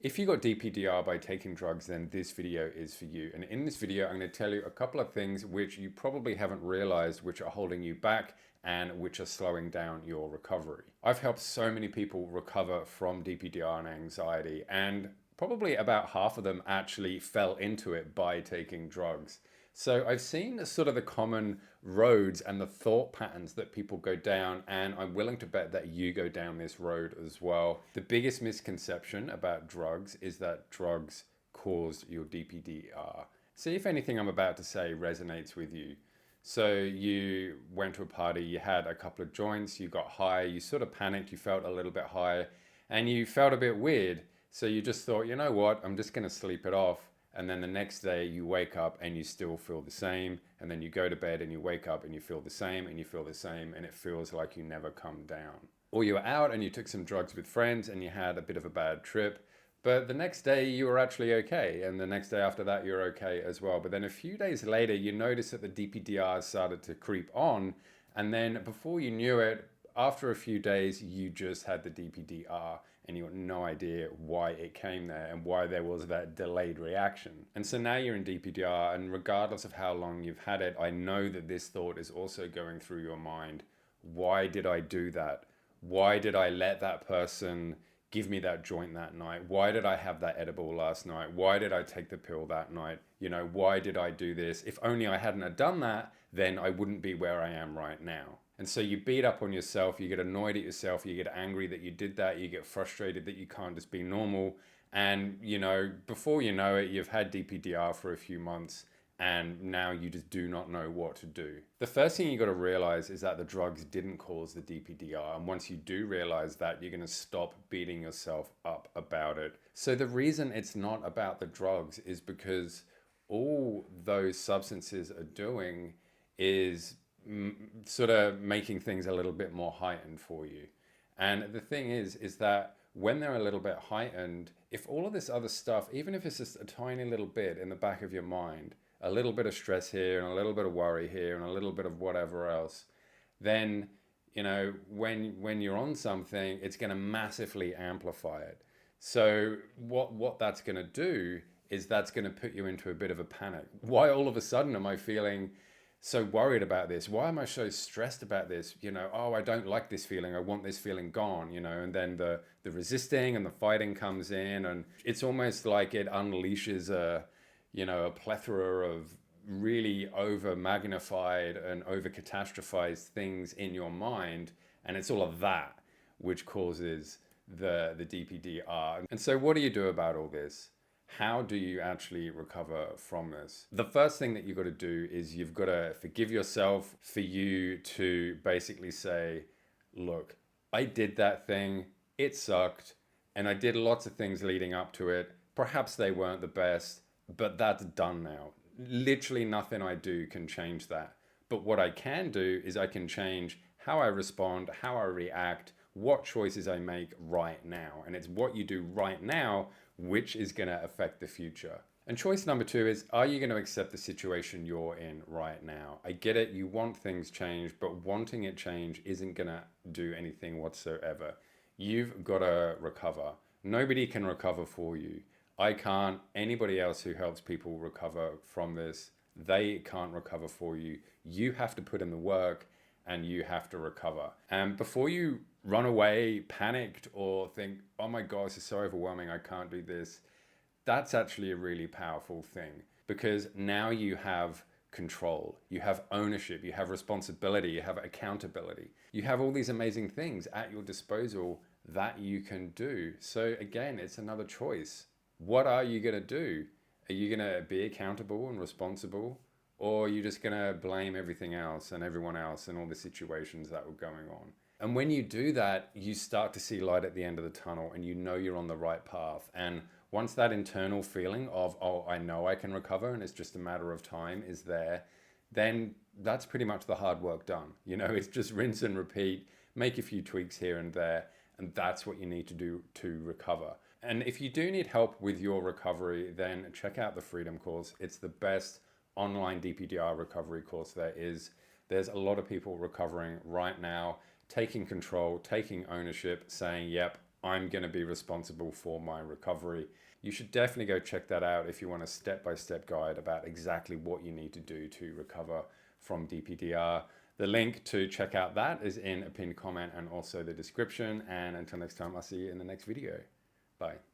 If you got DPDR by taking drugs, then this video is for you. And in this video, I'm going to tell you a couple of things which you probably haven't realized, which are holding you back and which are slowing down your recovery. I've helped so many people recover from DPDR and anxiety, and probably about half of them actually fell into it by taking drugs. So I've seen sort of the common roads and the thought patterns that people go down, and I'm willing to bet that you go down this road as well. The biggest misconception about drugs is that drugs cause your DPDR. See if anything I'm about to say resonates with you. So you went to a party, you had a couple of joints, you got high, you sort of panicked, you felt a little bit high, and you felt a bit weird. So you just thought, you know what, I'm just going to sleep it off. And then the next day you wake up and you still feel the same. And then you go to bed and you wake up and you feel the same and you feel the same. And it feels like you never come down. Or you were out and you took some drugs with friends and you had a bit of a bad trip. But the next day you were actually okay. And the next day after that, you're okay as well. But then a few days later, you notice that the DPDR started to creep on. And then before you knew it, after a few days, you just had the DPDR and you had no idea why it came there and why there was that delayed reaction. And so now you're in DPDR, and regardless of how long you've had it, I know that this thought is also going through your mind. Why did I do that? Why did I let that person give me that joint that night? Why did I have that edible last night? Why did I take the pill that night? Why did I do this? If only I hadn't have done that, then I wouldn't be where I am right now. And so you beat up on yourself, you get annoyed at yourself, you get angry that you did that, you get frustrated that you can't just be normal. And, before you know it, you've had DPDR for a few months and now you just do not know what to do. The first thing you got to realize is that the drugs didn't cause the DPDR. And once you do realize that, you're going to stop beating yourself up about it. So the reason it's not about the drugs is because all those substances are doing is sort of making things a little bit more heightened for you. And the thing is that when they're a little bit heightened, if all of this other stuff, even if it's just a tiny little bit in the back of your mind, a little bit of stress here and a little bit of worry here and a little bit of whatever else, then when you're on something, it's going to massively amplify it. So what that's going to do is that's going to put you into a bit of a panic. Why all of a sudden am I feeling so worried about this? Why am I so stressed about this? Oh, I don't like this feeling. I want this feeling gone, and then the resisting and the fighting comes in, and it's almost like it unleashes a plethora of really over magnified and over catastrophized things in your mind. And it's all of that which causes the DPDR. And so what do you do about all this? How do you actually recover from this? The first thing that you've got to do is you've got to forgive yourself for you to basically say, look, I did that thing, it sucked, and I did lots of things leading up to it. Perhaps they weren't the best, but that's done now. Literally nothing I do can change that. But what I can do is I can change how I respond, how I react, what choices I make right now. And it's what you do right now which is going to affect the future. And choice number 2 is, are you going to accept the situation you're in right now? I get it, you want things changed, but wanting it changed isn't going to do anything whatsoever. You've got to recover. Nobody can recover for you. I can't. Anybody else who helps people recover from this, they can't recover for you. You have to put in the work and you have to recover. And before you run away, panicked, or think, oh my God, this is so overwhelming, I can't do this, that's actually a really powerful thing, because now you have control, you have ownership, you have responsibility, you have accountability. You have all these amazing things at your disposal that you can do. So again, it's another choice. What are you going to do? Are you going to be accountable and responsible? Or are you just going to blame everything else and everyone else and all the situations that were going on? And when you do that, you start to see light at the end of the tunnel and you know you're on the right path. And once that internal feeling of, oh, I know I can recover and it's just a matter of time is there, then that's pretty much the hard work done. It's just rinse and repeat, make a few tweaks here and there, and that's what you need to do to recover. And if you do need help with your recovery, then check out the Freedom course. It's the best online DPDR recovery course there is. There's a lot of people recovering right now, taking control, taking ownership, saying, yep, I'm going to be responsible for my recovery. You should definitely go check that out if you want a step-by-step guide about exactly what you need to do to recover from DPDR. The link to check out that is in a pinned comment and also the description. And until next time, I'll see you in the next video. Bye.